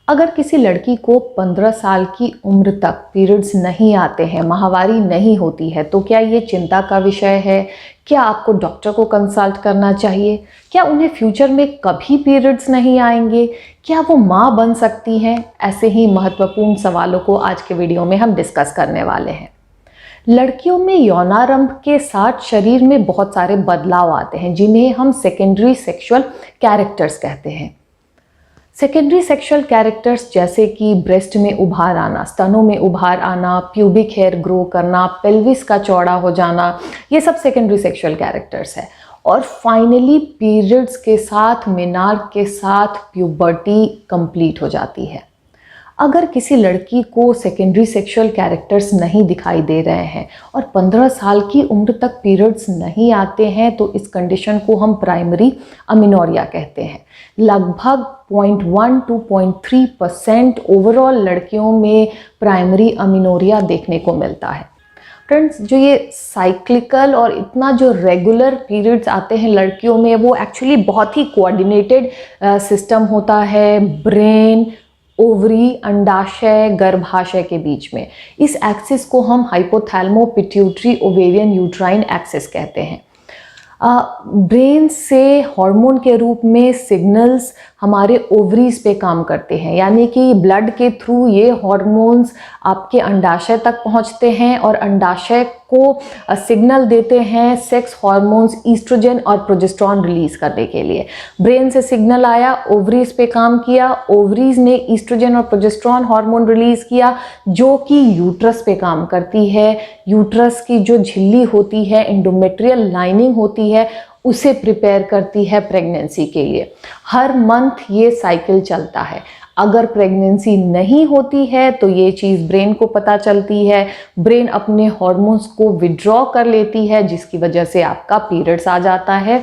अगर किसी लड़की को 15 साल की उम्र तक पीरियड्स नहीं आते हैं, माहवारी नहीं होती है, तो क्या ये चिंता का विषय है? क्या आपको डॉक्टर को कंसल्ट करना चाहिए? क्या उन्हें फ्यूचर में कभी पीरियड्स नहीं आएंगे? क्या वो माँ बन सकती हैं? ऐसे ही महत्वपूर्ण सवालों को आज के वीडियो में हम डिस्कस करने वाले हैं। लड़कियों में यौनारंभ के साथ शरीर में बहुत सारे बदलाव आते हैं, जिन्हें हम सेकेंडरी सेक्सुअल कैरेक्टर्स कहते हैं। सेकेंडरी सेक्सुअल कैरेक्टर्स जैसे कि ब्रेस्ट में उभार आना, स्तनों में उभार आना, प्यूबिक हेयर ग्रो करना, पेल्विस का चौड़ा हो जाना, ये सब सेकेंडरी सेक्सुअल कैरेक्टर्स है। और फाइनली पीरियड्स के साथ, मेनार्क के साथ प्यूबर्टी कंप्लीट हो जाती है। अगर किसी लड़की को सेकेंडरी सेक्सुअल कैरेक्टर्स नहीं दिखाई दे रहे हैं और 15 साल की उम्र तक पीरियड्स नहीं आते हैं, तो इस कंडीशन को हम प्राइमरी अमीनोरिया कहते हैं। लगभग 0.1 to 0.3% ओवरऑल लड़कियों में प्राइमरी अमीनोरिया देखने को मिलता है। फ्रेंड्स, जो ये साइक्लिकल और इतना जो रेगुलर पीरियड्स आते हैं लड़कियों में, वो एक्चुअली बहुत ही कोऑर्डिनेटेड सिस्टम होता है ब्रेन, ओवरी, अंडाशय, गर्भाशय के बीच में। इस एक्सिस को हम हाइपोथैलेमो पिट्यूटरी ओवेरियन यूट्राइन एक्सिस कहते हैं। ब्रेन से हार्मोन के रूप में सिग्नल्स हमारे ओवरीज पे काम करते हैं, यानी कि ब्लड के थ्रू ये हार्मोन्स आपके अंडाशय तक पहुंचते हैं और अंडाशय को सिग्नल देते हैं सेक्स हार्मोन्स ईस्ट्रोजन और प्रोजेस्टेरॉन रिलीज करने के लिए। ब्रेन से सिग्नल आया, ओवरीज पे काम किया, ओवरीज ने ईस्ट्रोजन और प्रोजेस्टेरॉन हार्मोन रिलीज किया, जो कि यूट्रस पे काम करती है। यूट्रस की जो झिल्ली होती है, एंडोमेट्रियल लाइनिंग होती है, उसे प्रिपेयर करती है प्रेगनेंसी के लिए। हर मंथ ये साइकिल चलता है। अगर प्रेगनेंसी नहीं होती है तो ये चीज़ ब्रेन को पता चलती है, ब्रेन अपने हार्मोन्स को विड्रॉ कर लेती है, जिसकी वजह से आपका पीरियड्स आ जाता है।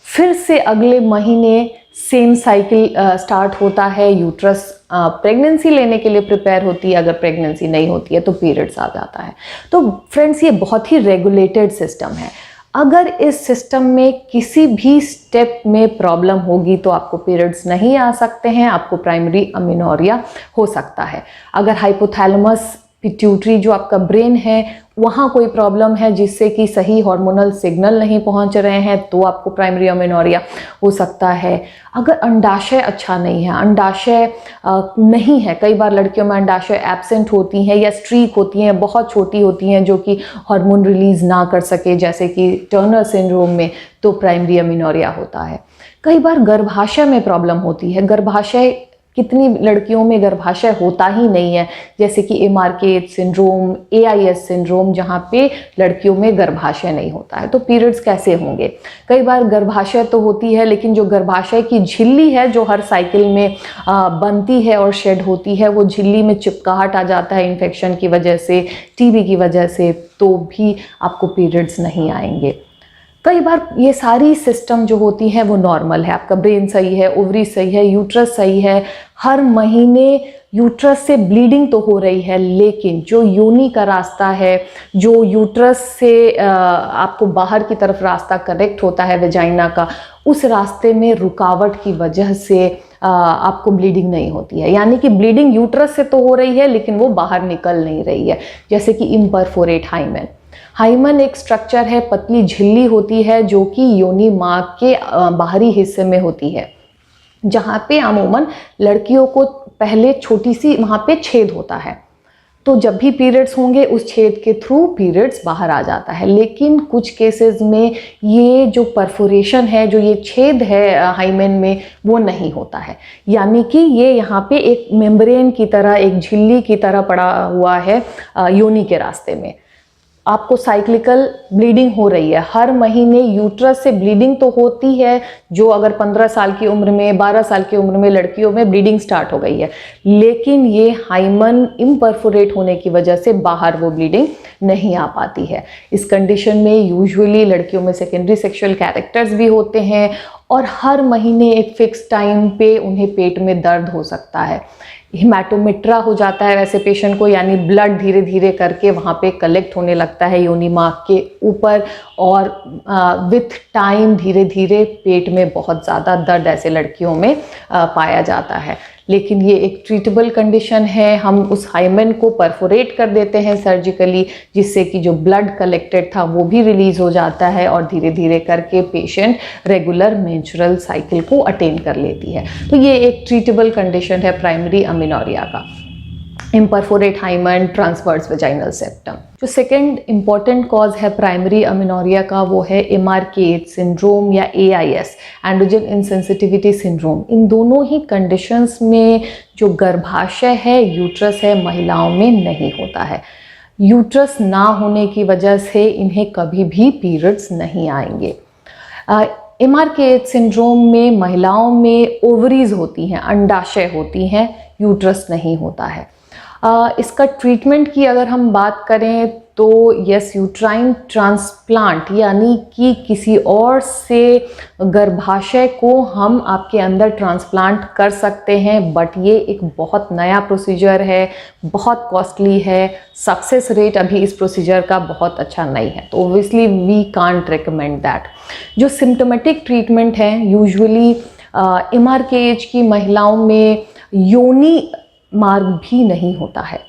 फिर से अगले महीने सेम साइकिल स्टार्ट होता है, यूट्रस प्रेगनेंसी लेने के लिए प्रिपेयर होती है। अगर प्रेगनेंसी नहीं होती है तो पीरियड्स आ जाता है। तो फ्रेंड्स, ये बहुत ही रेगुलेटेड सिस्टम है। अगर इस सिस्टम में किसी भी स्टेप में प्रॉब्लम होगी तो आपको पीरियड्स नहीं आ सकते हैं, आपको प्राइमरी अमीनोरिया हो सकता है। अगर हाइपोथैलेमस पिट्यूटरी जो आपका ब्रेन है, वहाँ कोई प्रॉब्लम है जिससे कि सही हार्मोनल सिग्नल नहीं पहुँच रहे हैं, तो आपको प्राइमरी अमीनोरिया हो सकता है। अगर अंडाशय अच्छा नहीं है, अंडाशय नहीं है, कई बार लड़कियों में अंडाशय एब्सेंट होती हैं या स्ट्रीक होती हैं, बहुत छोटी होती हैं, जो कि हार्मोन रिलीज ना कर सके, जैसे कि टर्नर सिंड्रोम में, तो प्राइमरी अमीनोरिया होता है। कई बार गर्भाशय में प्रॉब्लम होती है। गर्भाशय, कितनी लड़कियों में गर्भाशय होता ही नहीं है, जैसे कि एमार्केट सिंड्रोम, AIS सिंड्रोम, जहाँ पे लड़कियों में गर्भाशय नहीं होता है, तो पीरियड्स कैसे होंगे? कई बार गर्भाशय तो होती है, लेकिन जो गर्भाशय की झिल्ली है, जो हर साइकिल में बनती है और शेड होती है, वो झिल्ली में चिपकाहट आ जाता है इन्फेक्शन की वजह से, TB की वजह से, तो भी आपको पीरियड्स नहीं आएंगे। कई बार ये सारी सिस्टम जो होती है वो नॉर्मल है, आपका ब्रेन सही है, ओवरी सही है, यूट्रस सही है, हर महीने यूट्रस से ब्लीडिंग तो हो रही है, लेकिन जो योनि का रास्ता है, जो यूट्रस से आपको बाहर की तरफ रास्ता कनेक्ट होता है वेजाइना का, उस रास्ते में रुकावट की वजह से आपको ब्लीडिंग नहीं होती है। यानी कि ब्लीडिंग यूट्रस से तो हो रही है, लेकिन वो बाहर निकल नहीं रही है, जैसे कि इम्परफोरेट हाइमेन। हाइमन एक स्ट्रक्चर है, पतली झिल्ली होती है, जो कि योनि मार्ग के बाहरी हिस्से में होती है, जहाँ पे अमूमन लड़कियों को पहले छोटी सी वहाँ पे छेद होता है। तो जब भी पीरियड्स होंगे, उस छेद के थ्रू पीरियड्स बाहर आ जाता है। लेकिन कुछ केसेस में ये जो परफोरेशन है, जो ये छेद है हाइमेन में, वो नहीं होता है। यानी कि ये यहाँ पे एक मेम्ब्रेन की तरह, एक झिल्ली की तरह पड़ा हुआ है योनि के रास्ते में। आपको साइक्लिकल ब्लीडिंग हो रही है, हर महीने यूट्रस से ब्लीडिंग तो होती है, जो अगर 15 साल की उम्र में, 12 साल की उम्र में लड़कियों में ब्लीडिंग स्टार्ट हो गई है, लेकिन ये हाइमन इम्परफोरेट होने की वजह से बाहर वो ब्लीडिंग नहीं आ पाती है। इस कंडीशन में यूजुअली लड़कियों में सेकेंडरी सेक्सुअल कैरेक्टर्स भी होते हैं और हर महीने एक फिक्स टाइम पे उन्हें पेट में दर्द हो सकता है। हिमैटोमेट्रा हो जाता है वैसे पेशेंट को, यानी ब्लड धीरे धीरे करके वहाँ पे कलेक्ट होने लगता है योनि मार्ग के ऊपर, और विथ टाइम धीरे धीरे पेट में बहुत ज़्यादा दर्द ऐसे लड़कियों में पाया जाता है। लेकिन ये एक ट्रीटेबल कंडीशन है। हम उस हाइमेन को परफोरेट कर देते हैं सर्जिकली, जिससे कि जो ब्लड कलेक्टेड था वो भी रिलीज हो जाता है और धीरे धीरे करके पेशेंट रेगुलर मेंस्ट्रुअल साइकिल को अटेन कर लेती है। तो ये एक ट्रीटेबल कंडीशन है प्राइमरी अमीनोरिया का, imperforate hymen transverse vaginal septum. जो सेकेंड इंपॉर्टेंट कॉज है प्राइमरी अमीनोरिया का वो है MRKH सिंड्रोम या AIS, एंड्रोजन इनसेंसिटिविटी सिंड्रोम। इन दोनों ही कंडीशंस में जो गर्भाशय है, यूट्रस है, महिलाओं में नहीं होता है। यूट्रस ना होने की वजह से इन्हें कभी भी पीरियड्स नहीं आएंगे। MRKH सिंड्रोम में महिलाओं में ओवरीज होती हैं, अंडाशय होती हैं, यूट्रस नहीं होता है। इसका ट्रीटमेंट की अगर हम बात करें तो यस, यूट्राइन ट्रांसप्लांट यानी कि किसी और से गर्भाशय को हम आपके अंदर ट्रांसप्लांट कर सकते हैं, बट ये एक बहुत नया प्रोसीजर है, बहुत कॉस्टली है। सक्सेस रेट अभी इस प्रोसीजर का बहुत अच्छा नहीं है, तो obviously we can't recommend that. जो सिम्टोमेटिक ट्रीटमेंट है यूजुअली MRKH की महिलाओं में योनि मार्ग भी नहीं होता है,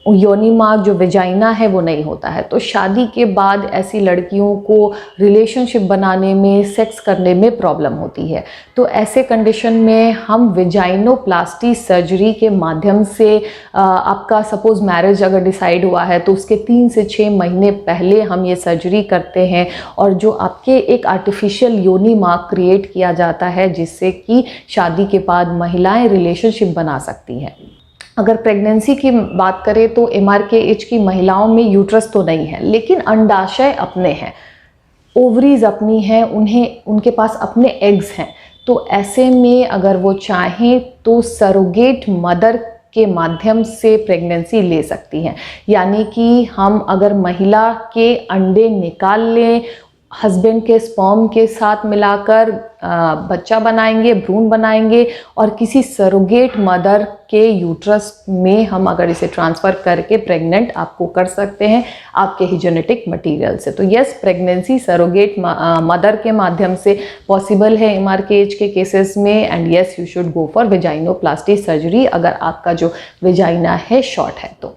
योनि मार्ग जो वेजाइना है वो नहीं होता है। तो शादी के बाद ऐसी लड़कियों को रिलेशनशिप बनाने में, सेक्स करने में प्रॉब्लम होती है। तो ऐसे कंडीशन में हम वेजाइनोप्लास्टी सर्जरी के माध्यम से आपका सपोज मैरिज अगर डिसाइड हुआ है तो उसके 3 से 6 महीने पहले हम ये सर्जरी करते हैं और जो आपके एक आर्टिफिशियल योनि मार्ग क्रिएट किया जाता है, जिससे कि शादी के बाद महिलाएं रिलेशनशिप बना सकती हैं। अगर प्रेगनेंसी की बात करें तो MRKH की महिलाओं में यूट्रस तो नहीं है, लेकिन अंडाशय अपने हैं, ओवरीज अपनी हैं, उनके पास अपने एग्स हैं। तो ऐसे में अगर वो चाहें तो सरोगेट मदर के माध्यम से प्रेगनेंसी ले सकती हैं, यानी कि हम अगर महिला के अंडे निकाल लें, हस्बैंड के स्पर्म के साथ मिलाकर बच्चा बनाएंगे, भ्रूण बनाएंगे और किसी सरोगेट मदर के यूट्रस में हम अगर इसे ट्रांसफ़र करके प्रेग्नेंट आपको कर सकते हैं आपके ही जेनेटिक मटेरियल से। तो यस, प्रेगनेंसी सरोगेट मदर के माध्यम से पॉसिबल है MRKH के केसेस में, and yes you should go for vaginoplasty surgery अगर आपका जो वेजाइना है शॉर्ट है तो।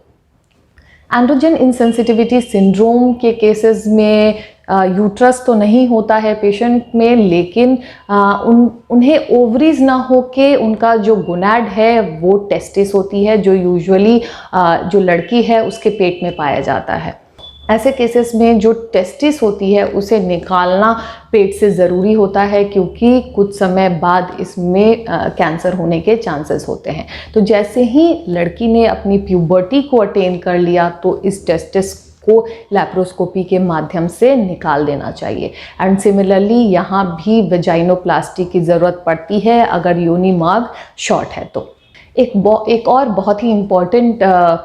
एंड्रोजन इनसेंसिटिविटी सिंड्रोम के केसेस में यूट्रस तो नहीं होता है पेशेंट में, लेकिन उन्हें ओवरीज ना होके उनका जो गोनाड है वो टेस्टिस होती है, जो यूजुअली जो लड़की है उसके पेट में पाया जाता है। ऐसे केसेस में जो टेस्टिस होती है उसे निकालना पेट से ज़रूरी होता है, क्योंकि कुछ समय बाद इसमें कैंसर होने के चांसेस होते हैं। तो जैसे ही लड़की ने अपनी प्यूबर्टी को अटेन कर लिया तो इस टेस्टिस को लैप्रोस्कोपी के माध्यम से निकाल देना चाहिए। एंड सिमिलरली यहाँ भी वेजाइनोप्लास्टी की ज़रूरत पड़ती है अगर योनि मार्ग शॉर्ट है तो। एक और बहुत ही इम्पॉर्टेंट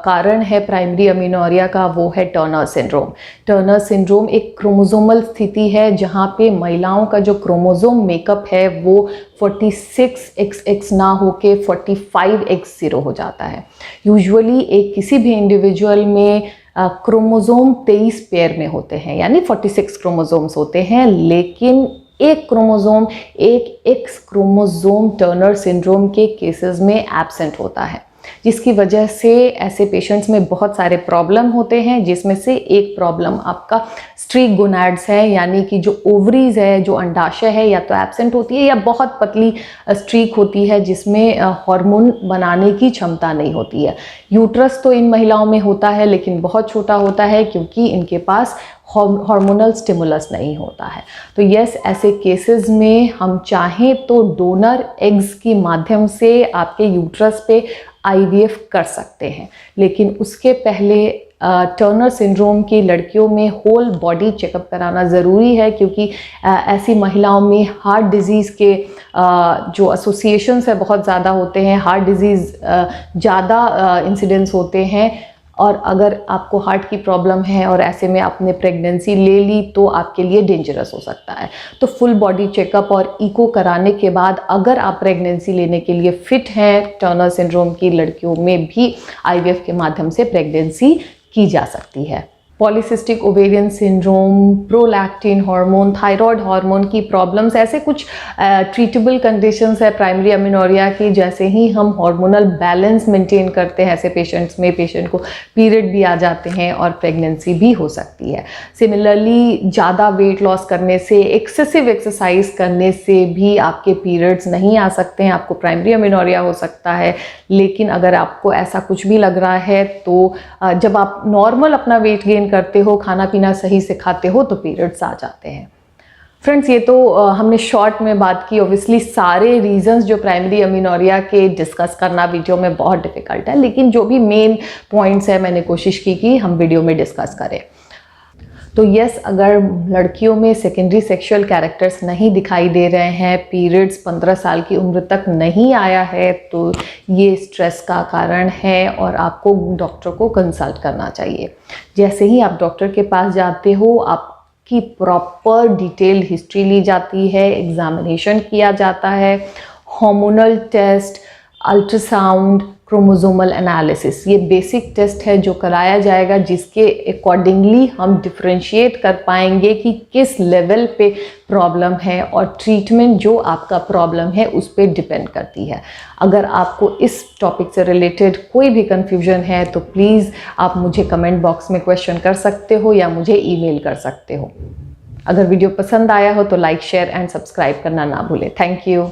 कारण है प्राइमरी अमीनोरिया का, वो है टर्नर सिंड्रोम। टर्नर सिंड्रोम एक क्रोमोसोमल स्थिति है जहाँ पे महिलाओं का जो क्रोमोसोम मेकअप है वो 46XX ना होके 45X0 हो जाता है। यूजुअली एक किसी भी इंडिविजुअल में क्रोमोसोम 23 पेयर में होते हैं, यानी 46 क्रोमोसोम्स होते हैं, लेकिन एक क्रोमोसोम, एक एक्स क्रोमोसोम टर्नर सिंड्रोम के केसेस में एब्सेंट होता है, जिसकी वजह से ऐसे पेशेंट्स में बहुत सारे प्रॉब्लम होते हैं, जिसमें से एक प्रॉब्लम आपका स्ट्रीक गोनाड्स है, यानी कि जो ओवरीज है, जो अंडाशय है, या तो एब्सेंट होती है या बहुत पतली स्ट्रीक होती है जिसमें हार्मोन बनाने की क्षमता नहीं होती है। यूट्रस तो इन महिलाओं में होता है लेकिन बहुत छोटा होता है, क्योंकि इनके पास हार्मोनल स्टिमुलस नहीं होता है। तो यस, ऐसे केसेस में हम चाहें तो डोनर एग्स के माध्यम से आपके यूट्रस पे IVF कर सकते हैं, लेकिन उसके पहले टर्नर सिंड्रोम की लड़कियों में होल बॉडी चेकअप कराना ज़रूरी है, क्योंकि ऐसी महिलाओं में हार्ट डिजीज़ के जो एसोसिएशंस है बहुत ज़्यादा होते हैं, हार्ट डिजीज़ ज़्यादा इंसिडेंस होते हैं, और अगर आपको हार्ट की प्रॉब्लम है और ऐसे में आपने प्रेगनेंसी ले ली तो आपके लिए डेंजरस हो सकता है। तो फुल बॉडी चेकअप और इको कराने के बाद अगर आप प्रेगनेंसी लेने के लिए फिट हैं, टर्नर सिंड्रोम की लड़कियों में भी IVF के माध्यम से प्रेगनेंसी की जा सकती है। Polycystic ovarian syndrome, prolactin hormone, thyroid hormone की प्रॉब्लम्स, ऐसे कुछ ट्रीटेबल कंडीशंस है प्राइमरी अमीनोरिया की। जैसे ही हम हार्मोनल बैलेंस मेंटेन करते हैं ऐसे पेशेंट्स में, पेशेंट को पीरियड भी आ जाते हैं और प्रेगनेंसी भी हो सकती है। सिमिलरली ज़्यादा वेट लॉस करने से, एक्सेसिव एक्सरसाइज करने से भी आपके पीरियड्स नहीं आ सकते हैं, आपको प्राइमरी अमीनोरिया हो सकता है। लेकिन अगर आपको ऐसा कुछ भी लग रहा है तो जब आप नॉर्मल अपना वेट गेन करते हो, खाना पीना सही से खाते हो, तो पीरियड्स आ जाते हैं। फ्रेंड्स, ये तो हमने शॉर्ट में बात की। ऑब्वियसली सारे रीजंस जो प्राइमरी अमीनोरिया के डिस्कस करना वीडियो में बहुत डिफिकल्ट है, लेकिन जो भी मेन पॉइंट्स है मैंने कोशिश की कि हम वीडियो में डिस्कस करें। तो यस, अगर लड़कियों में सेकेंडरी सेक्सुअल कैरेक्टर्स नहीं दिखाई दे रहे हैं, पीरियड्स 15 साल की उम्र तक नहीं आया है, तो ये स्ट्रेस का कारण है और आपको डॉक्टर को कंसल्ट करना चाहिए। जैसे ही आप डॉक्टर के पास जाते हो, आपकी प्रॉपर डिटेल हिस्ट्री ली जाती है, एग्जामिनेशन किया जाता है, hormonal test, ultrasound, chromosomal analysis, ये बेसिक टेस्ट है जो कराया जाएगा, जिसके अकॉर्डिंगली हम डिफ्रेंशिएट कर पाएंगे कि किस लेवल पे प्रॉब्लम है, और ट्रीटमेंट जो आपका प्रॉब्लम है उस पर डिपेंड करती है। अगर आपको इस टॉपिक से रिलेटेड कोई भी कन्फ्यूजन है तो प्लीज़ आप मुझे कमेंट बॉक्स में क्वेश्चन कर सकते हो या मुझे ईमेल कर सकते हो। अगर वीडियो पसंद आया हो तो लाइक, शेयर एंड सब्सक्राइब करना ना भूलें। Thank you.